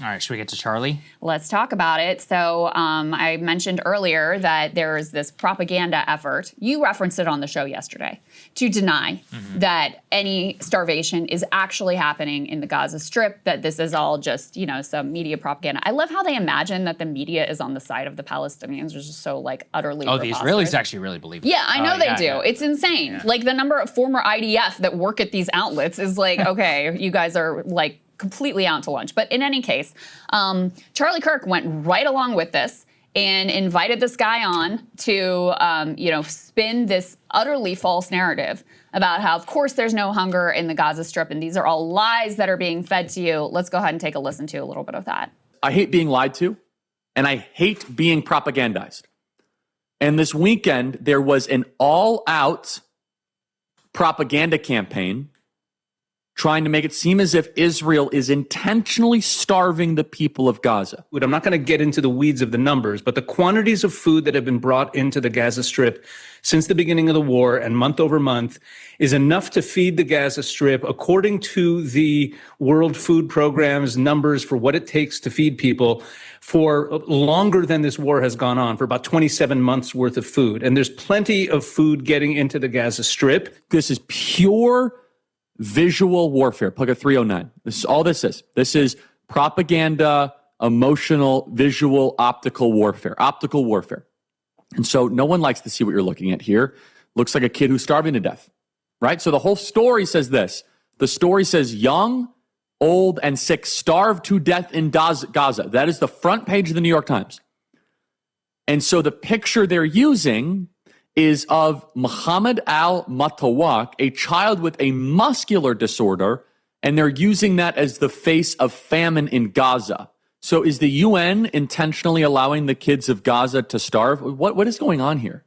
All right, should we get to Charlie? Let's talk about it. So I mentioned earlier that there is this propaganda effort, you referenced it on the show yesterday, to deny that any starvation is actually happening in the Gaza Strip, that this is all just, you know, some media propaganda. I love how they imagine that the media is on the side of the Palestinians, which is so, like, utterly the Israelis actually really believe it. Yeah, I know they do. It's insane. Yeah. Like, the number of former IDF that work at these outlets is like, okay, you guys are, like, completely out to lunch. But in any case, Charlie Kirk went right along with this and invited this guy on to, you know, spin this utterly false narrative about how, of course, there's no hunger in the Gaza Strip, and these are all lies that are being fed to you. Let's go ahead and take a listen to a little bit of that. I hate being lied to, and I hate being propagandized. And this weekend, there was an all-out propaganda campaign trying to make it seem as if Israel is intentionally starving the people of Gaza. I'm not going to get into the weeds of the numbers, but the quantities of food that have been brought into the Gaza Strip since the beginning of the war and month over month is enough to feed the Gaza Strip, according to the World Food Program's numbers for what it takes to feed people, for longer than this war has gone on, for about 27 months worth of food. And there's plenty of food getting into the Gaza Strip. This is pure visual warfare. Plug a 309. This is all this is. This is propaganda, emotional, visual, optical warfare. Optical warfare. And so no one likes to see what you're looking at here. Looks like a kid who's starving to death, right? So the whole story says this. The story says young, old, and sick starved to death in Gaza. That is the front page of the New York Times. And so the picture they're using is of Muhammad al-Matawak, a child with a muscular disorder, and they're using that as the face of famine in Gaza. So is the UN intentionally allowing the kids of Gaza to starve? What is going on here?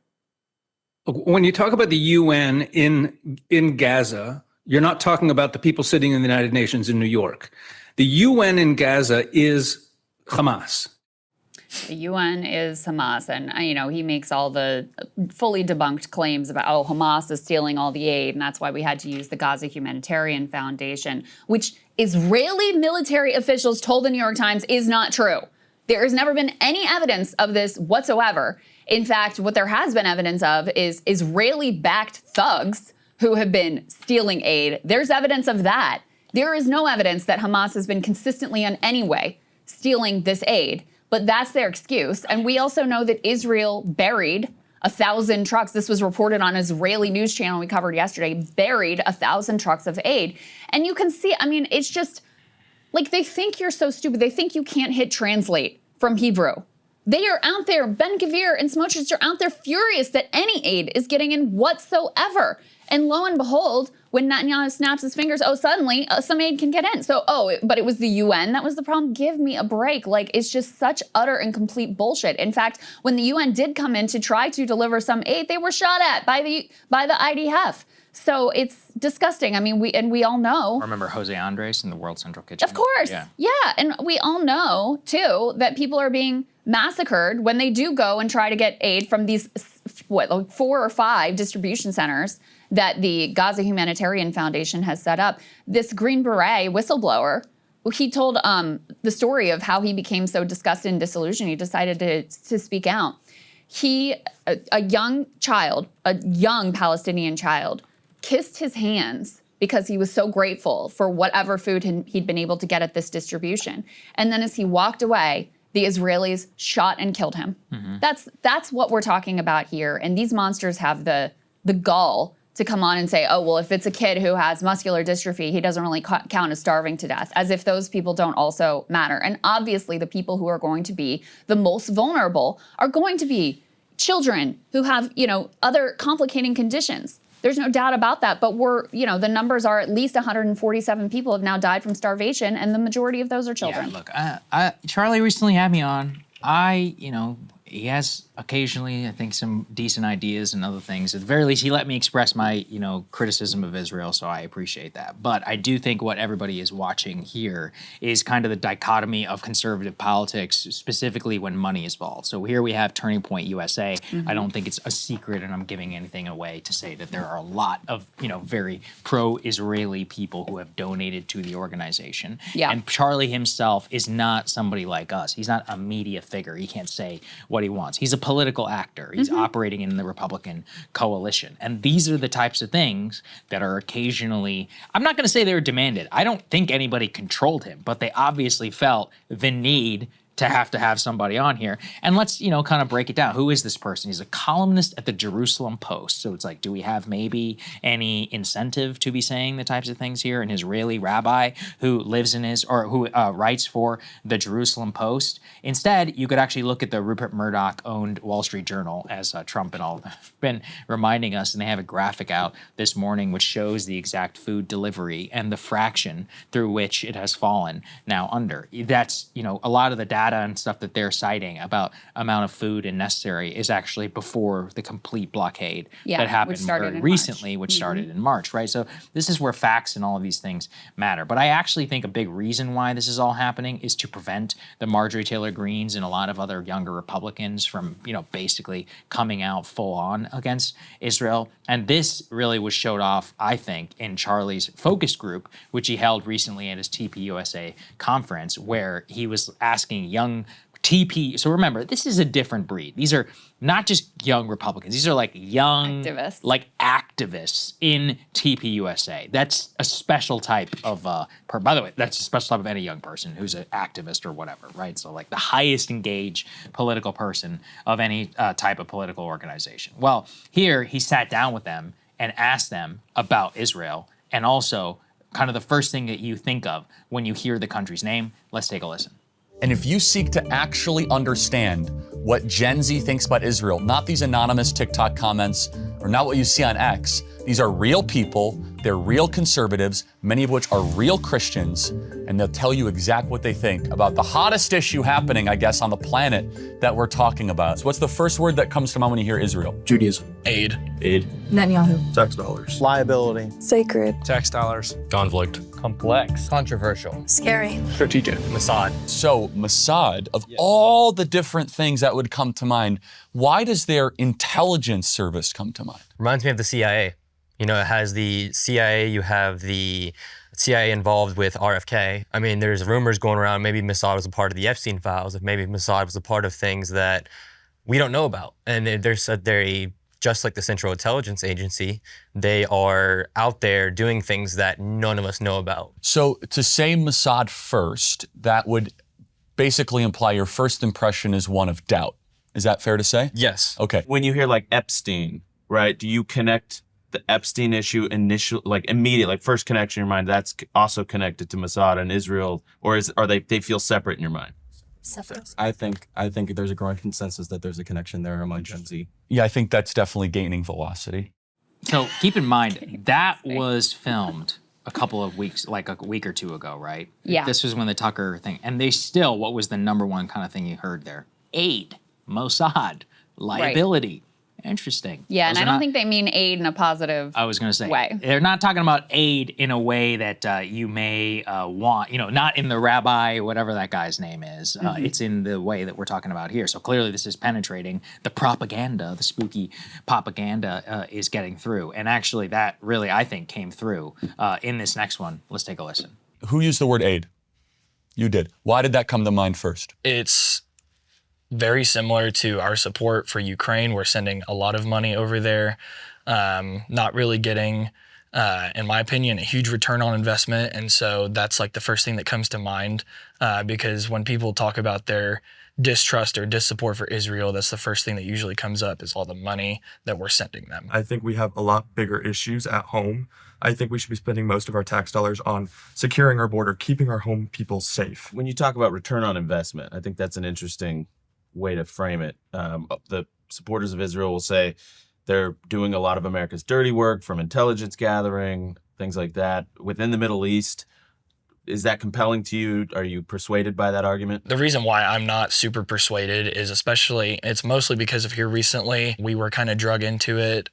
When you talk about the UN in Gaza, you're not talking about the people sitting in the United Nations in New York. The UN in Gaza is Hamas. The UN is Hamas, and, you know, he makes all the fully debunked claims about, oh, Hamas is stealing all the aid, and that's why we had to use the Gaza Humanitarian Foundation, which Israeli military officials told the New York Times is not true. There has never been any evidence of this whatsoever. In fact, what there has been evidence of is Israeli-backed thugs who have been stealing aid. There's evidence of that. There is no evidence that Hamas has been consistently in any way stealing this aid. But that's their excuse. And we also know that Israel buried 1,000 trucks. This was reported on an Israeli news channel we covered yesterday, buried 1,000 trucks of aid. And you can see, I mean, it's just like they think you're so stupid. They think you can't hit translate from Hebrew. They are out there, Ben-Gvir and Smotrich are out there furious that any aid is getting in whatsoever. And lo and behold, when Netanyahu snaps his fingers, oh, suddenly some aid can get in. So, but it was the UN that was the problem. Give me a break. Like, it's just such utter and complete bullshit. In fact, when the UN did come in to try to deliver some aid, they were shot at by the IDF. So it's disgusting. I mean, we all know. Remember Jose Andres in the World Central Kitchen? Of course. Yeah. And we all know, too, that people are being massacred when they do go and try to get aid from these, like 4 or 5 distribution centers that the Gaza Humanitarian Foundation has set up. This Green Beret whistleblower, he told the story of how he became so disgusted and disillusioned, he decided to speak out. A young child, a young Palestinian child, kissed his hands because he was so grateful for whatever food he'd been able to get at this distribution. And then as he walked away, the Israelis shot and killed him. Mm-hmm. That's what we're talking about here. And these monsters have the gall to come on and say, oh, well, if it's a kid who has muscular dystrophy, he doesn't really count as starving to death, as if those people don't also matter. And obviously the people who are going to be the most vulnerable are going to be children who have, you know, other complicating conditions. There's no doubt about that. But the numbers are at least 147 people have now died from starvation, and the majority of those are children. Yeah, look, Charlie recently had me on. he has occasionally, I think, some decent ideas and other things. At the very least, he let me express my, criticism of Israel, so I appreciate that. But I do think what everybody is watching here is kind of the dichotomy of conservative politics, specifically when money is involved. So here we have Turning Point USA. I don't think it's a secret, and I'm giving anything away to say that there are a lot of, very pro-Israeli people who have donated to the organization. Yeah. And Charlie himself is not somebody like us. He's not a media figure. He can't say what he wants. He's a political actor. He's operating in the Republican coalition. And these are the types of things that are occasionally, I'm not going to say they were demanded. I don't think anybody controlled him, but they obviously felt the need to have somebody on here. And let's, kind of break it down. Who is this person? He's a columnist at the Jerusalem Post. So it's like, do we have maybe any incentive to be saying the types of things here? An Israeli rabbi who lives in who writes for the Jerusalem Post. Instead, you could actually look at the Rupert Murdoch-owned Wall Street Journal, as Trump and all have been reminding us, and they have a graphic out this morning which shows the exact food delivery and the fraction through which it has fallen now under. That's, a lot of the data and stuff that they're citing about amount of food and necessary is actually before the complete blockade that happened very recently, which started in March, right? So this is where facts and all of these things matter. But I actually think a big reason why this is all happening is to prevent the Marjorie Taylor Greens and a lot of other younger Republicans from, basically coming out full on against Israel. And this really was showed off, I think, in Charlie's focus group, which he held recently at his TPUSA conference, where he was asking young TP. So remember, this is a different breed. These are not just young Republicans. These are like young activists in TPUSA. That's a special type of, by the way, that's a special type of any young person who's an activist or whatever, right? So like the highest engaged political person of any type of political organization. Well, here he sat down with them and asked them about Israel, and also kind of the first thing that you think of when you hear the country's name. Let's take a listen. And if you seek to actually understand what Gen Z thinks about Israel, not these anonymous TikTok comments or not what you see on X, these are real people, they're real conservatives, many of which are real Christians, and they'll tell you exactly what they think about the hottest issue happening, I guess, on the planet that we're talking about. So what's the first word that comes to mind when you hear Israel? Judaism. Aid. Netanyahu. Tax dollars. Liability. Sacred. Tax dollars. Conflict. Complex. Controversial. Scary. Strategic. Mossad. So Mossad, of all the different things that would come to mind, why does their intelligence service come to mind? Reminds me of the CIA. It has the CIA, you have the CIA involved with RFK. I mean, there's rumors going around, maybe Mossad was a part of the Epstein files, if maybe Mossad was a part of things that we don't know about. And they're just like the Central Intelligence Agency, they are out there doing things that none of us know about. So to say Mossad first, that would basically imply your first impression is one of doubt. Is that fair to say? Yes. Okay. When you hear like Epstein, right, do you connect the Epstein issue immediate, first connection in your mind, that's also connected to Mossad and Israel, or are they feel separate in your mind? Separate. I think there's a growing consensus that there's a connection there among Gen Z. Yeah, I think that's definitely gaining velocity. So keep in mind, that was filmed a couple of weeks, like a week or two ago, right? Yeah. This was when the Tucker thing, and they still, what was the number one kind of thing you heard there? Aid, Mossad, liability. Interesting. Yeah, Those and I are don't not- think they mean aid in a positive I was going to say, way. they're not talking about aid in a way that you may want, not in the rabbi, whatever that guy's name is. It's in the way that we're talking about here. So clearly this is penetrating the propaganda, the spooky propaganda is getting through. And actually that really, I think, came through in this next one. Let's take a listen. Who used the word aid? You did. Why did that come to mind first? It's very similar to our support for Ukraine. We're sending a lot of money over there, not really getting, in my opinion, a huge return on investment. And so that's like the first thing that comes to mind, because when people talk about their distrust or dissupport for Israel, that's the first thing that usually comes up is all the money that we're sending them. I think we have a lot bigger issues at home. I think we should be spending most of our tax dollars on securing our border, keeping our home people safe. When you talk about return on investment, I think that's an interesting way to frame it. The supporters of Israel will say they're doing a lot of America's dirty work, from intelligence gathering, things like that. Within the Middle East, Is that compelling to you? Are you persuaded by that argument? The reason why I'm not super persuaded is it's mostly because of here recently. We were kind of drug into it.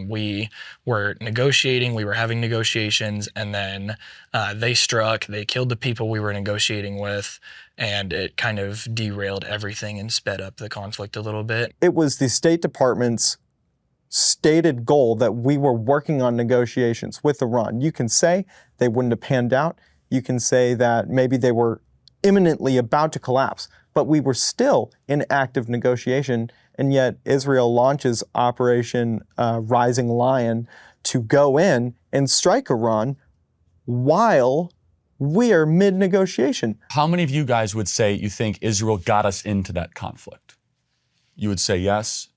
We were negotiating, we were having negotiations, and then they killed the people we were negotiating with, and it kind of derailed everything and sped up the conflict a little bit. It was the State Department's stated goal that we were working on negotiations with Iran. You can say they wouldn't have panned out. You can say that maybe they were imminently about to collapse, but we were still in active negotiation, and yet Israel launches Operation Rising Lion to go in and strike Iran while we are mid-negotiation. How many of you guys would say you think Israel got us into that conflict? You would say yes.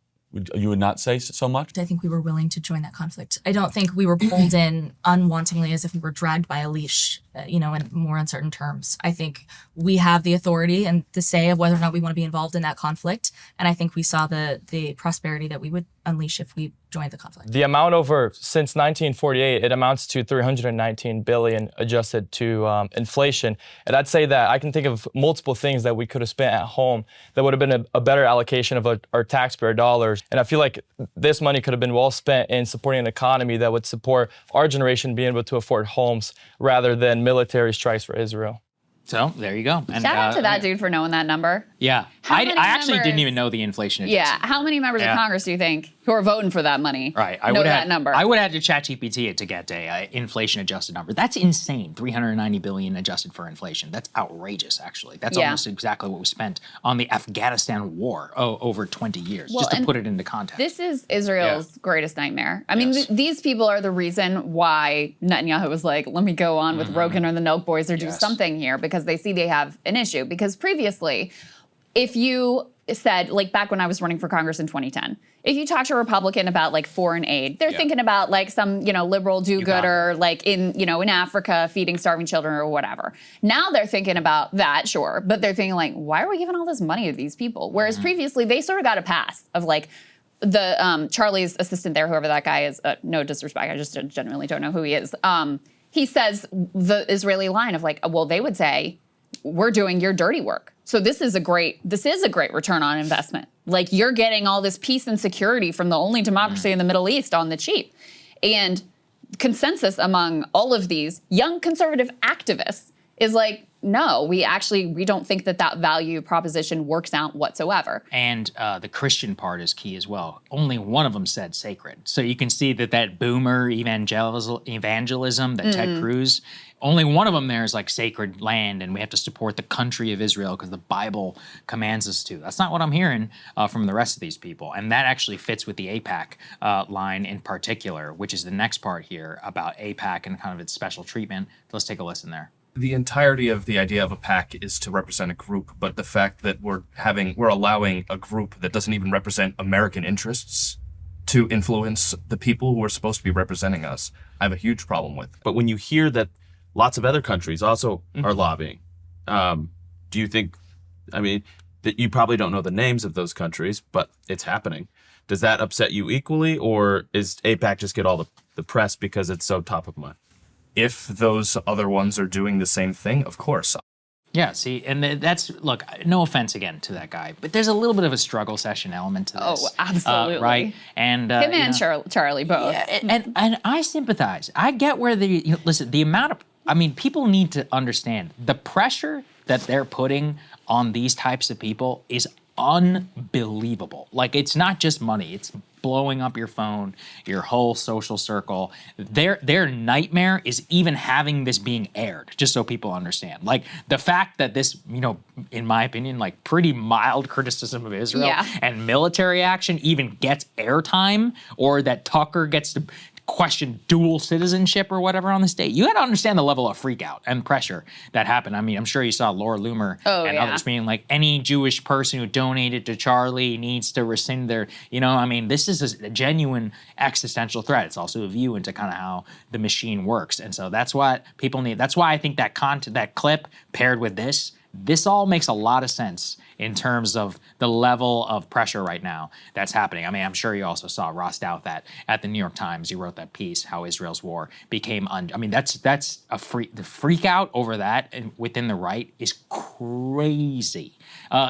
You would not say so much? I think we were willing to join that conflict. I don't think we were pulled in unwantingly as if we were dragged by a leash, in more uncertain terms. I think we have the authority and the say of whether or not we want to be involved in that conflict. And I think we saw the prosperity that we would unleash if we joined the conflict. The amount since 1948, it amounts to 319 billion adjusted to inflation. And I'd say that I can think of multiple things that we could have spent at home that would have been a better allocation of our taxpayer dollars. And I feel like this money could have been well spent in supporting an economy that would support our generation being able to afford homes rather than military strikes for Israel. So there you go. And, shout out to that dude for knowing that number. Yeah. How I many actually didn't members- even know the inflation Yeah. adjustment. How many members of Congress do you think who are voting for that money Right. know that number? I would have had to ChatGPT it to get a inflation adjusted number. That's insane. 390 billion adjusted for inflation. That's outrageous, actually. That's almost exactly what we spent on the Afghanistan war over 20 years, just to put it into context. This is Israel's greatest nightmare. I mean, these people are the reason why Netanyahu was like, let me go on with Rogan or the Milk Boys or do something here, because they see they have an issue. Because previously, if you said, like back when I was running for Congress in 2010, if you talk to a Republican about like foreign aid, they're thinking about like some, liberal do-gooder like in Africa feeding starving children or whatever. Now they're thinking about that, sure, but they're thinking like, why are we giving all this money to these people? Whereas previously they sort of got a pass of like the Charlie's assistant there, whoever that guy is, no disrespect, I just genuinely don't know who he is. He says the Israeli line of like, well, they would say, we're doing your dirty work. So this is a great return on investment. Like you're getting all this peace and security from the only democracy in the Middle East on the cheap. And consensus among all of these young conservative activists is like, no, we don't think that value proposition works out whatsoever. And the Christian part is key as well. Only one of them said sacred. So you can see that boomer evangelism that Ted Cruz, only one of them there is like sacred land and we have to support the country of Israel because the Bible commands us to. That's not what I'm hearing from the rest of these people. And that actually fits with the AIPAC line in particular, which is the next part here about AIPAC and kind of its special treatment. Let's take a listen there. The entirety of the idea of a PAC is to represent a group, but the fact that we're allowing a group that doesn't even represent American interests to influence the people who are supposed to be representing us, I have a huge problem with. But when you hear that lots of other countries also are lobbying, do you think, that you probably don't know the names of those countries, but it's happening. Does that upset you equally, or is AIPAC just get all the press because it's so top of mind? If those other ones are doing the same thing, of course. Yeah, see, and that's, look, no offense again to that guy, but there's a little bit of a struggle session element to this. Oh, absolutely. Right? And him and Charlie both. Yeah, and I sympathize. I get where listen, the amount of, people need to understand the pressure that they're putting on these types of people is unbelievable. Like, it's not just money, it's blowing up your phone, your whole social circle. Their nightmare is even having this being aired, just so people understand. Like, the fact that this, in my opinion, like pretty mild criticism of Israel and military action even gets airtime, or that Tucker gets to question dual citizenship or whatever on the state. You got to understand the level of freak out and pressure that happened. I'm sure you saw Laura Loomer and others being like, any Jewish person who donated to Charlie needs to rescind their, this is a genuine existential threat. It's also a view into kind of how the machine works. And so that's what people need. That's why I think that that clip paired with this This all makes a lot of sense in terms of the level of pressure right now that's happening. I mean, I'm sure you also saw Ross Douthat that at the New York Times. He wrote that piece, how Israel's war became I mean, that's a the freak out over that within the right is crazy.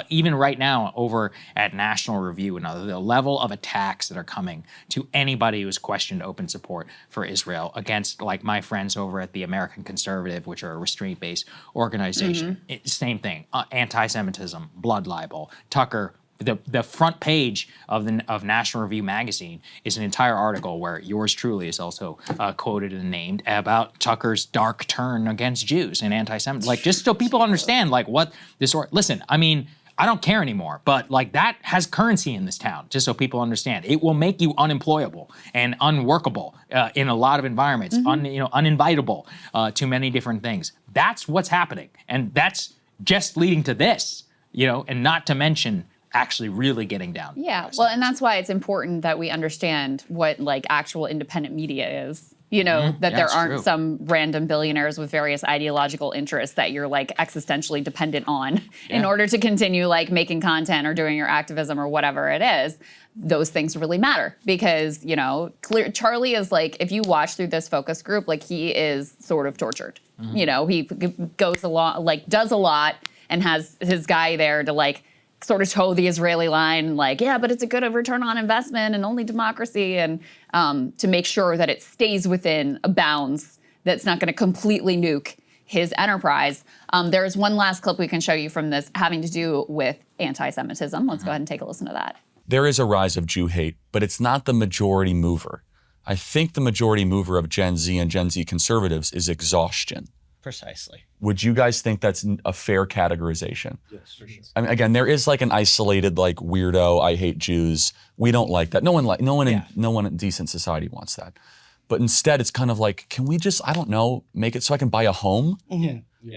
Even right now over at National Review, the level of attacks that are coming to anybody who's questioned open support for Israel against, like, my friends over at the American Conservative, which are a restraint-based organization. Same thing, anti-Semitism, blood libel, Tucker. The front page of National Review magazine is an entire article where yours truly is also quoted and named about Tucker's dark turn against Jews and anti-Semitism. Like, just so people understand, like, what this listen, I mean, I don't care anymore, but like that has currency in this town, just so people understand. It will make you unemployable and unworkable in a lot of environments, uninvitable to many different things. That's what's happening. And that's just leading to this, and not to mention actually really getting down. Yeah, well, and that's why it's important that we understand what like actual independent media is. That there aren't some random billionaires with various ideological interests that you're like existentially dependent on in order to continue like making content or doing your activism or whatever it is. Those things really matter because, Charlie is like, if you watch through this focus group, like he is sort of tortured. He goes along, like does a lot and has his guy there to like sort of toe the Israeli line, like, yeah, but it's a good return on investment and only democracy, and to make sure that it stays within a bounds that's not going to completely nuke his enterprise. There's one last clip we can show you from this having to do with anti-Semitism. Let's go ahead and take a listen to that. There is a rise of Jew hate, but it's not the majority mover. I think the majority mover of Gen Z and Gen Z conservatives is exhaustion. Precisely. Would you guys think that's a fair categorization? Yes, for sure. I mean, again, there is like an isolated, like weirdo, I hate Jews. We don't like that. No one in decent society wants that. But instead, it's kind of like, can we just, I don't know, make it so I can buy a home?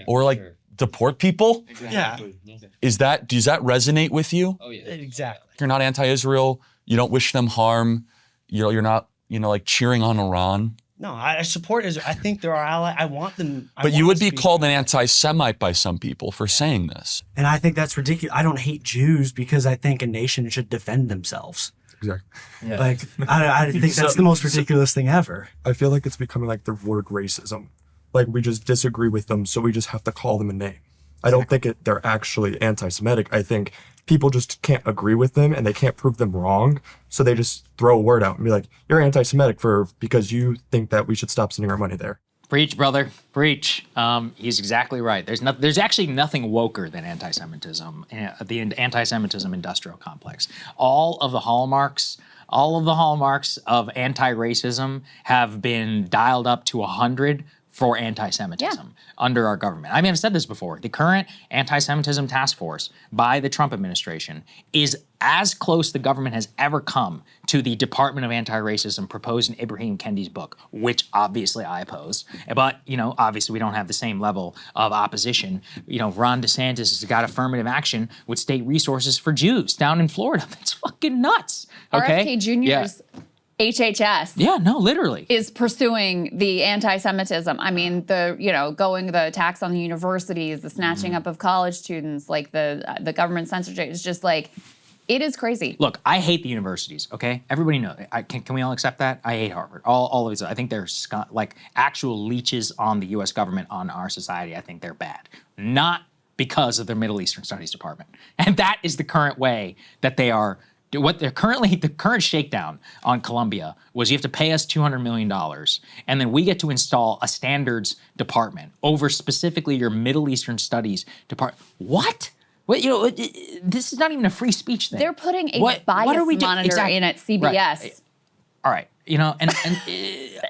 Or like deport people? Exactly. Does that resonate with you? Oh yeah. Exactly. You're not anti-Israel. You don't wish them harm. You're not, like cheering on Iran. No, I support Israel. I think they're our ally. I want them. But you would be called an anti-Semite by some people for saying this. And I think that's ridiculous. I don't hate Jews because I think a nation should defend themselves. Exactly. Yeah. Like, I think that's the most ridiculous thing ever. I feel like it's becoming like the word racism. Like, we just disagree with them, so we just have to call them a name. I don't think they're actually anti-Semitic. I think people just can't agree with them and they can't prove them wrong. So they just throw a word out and be like, you're anti-Semitic because you think that we should stop sending our money there. Preach, brother, preach. He's exactly right. There's actually nothing woker than anti-Semitism, the anti-Semitism industrial complex. All of the hallmarks of anti-racism have been dialed up to 100 for anti-Semitism under our government. I mean, I've said this before. The current anti-Semitism task force by the Trump administration is as close the government has ever come to the Department of Anti-Racism proposed in Ibrahim Kendi's book, which obviously I oppose. But, obviously we don't have the same level of opposition. Ron DeSantis has got affirmative action with state resources for Jews down in Florida. That's fucking nuts. Okay? RFK Jr.'s HHS. Yeah, no, literally. Is pursuing the anti-Semitism. I mean, the tax on the universities, the snatching up of college students, like the government censorship is just like, it is crazy. Look, I hate the universities, okay? Everybody knows. Can we all accept that? I hate Harvard. All of these. I think they're like actual leeches on the U.S. government, on our society. I think they're bad. Not because of their Middle Eastern Studies department. And that is the current way that they are. The current shakedown on Columbia was you have to pay us $200 million, and then we get to install a standards department over specifically your Middle Eastern Studies department. What? Well, this is not even a free speech thing. They're putting a bias monitor in at CBS. Right. All right, and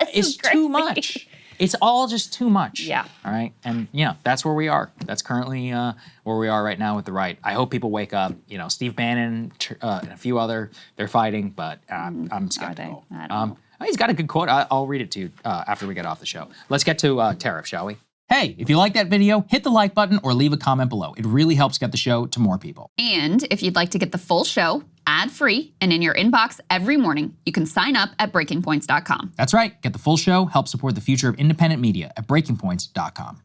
it's too much. It's all just too much. Yeah. All right. And, that's where we are. That's currently where we are right now with the right. I hope people wake up. Steve Bannon and a few other, they're fighting, but I'm skeptical. He's got a good quote. I'll read it to you after we get off the show. Let's get to tariff, shall we? Hey, if you like that video, hit the like button or leave a comment below. It really helps get the show to more people. And if you'd like to get the full show ad-free and in your inbox every morning, you can sign up at breakingpoints.com. That's right. Get the full show, help support the future of independent media at breakingpoints.com.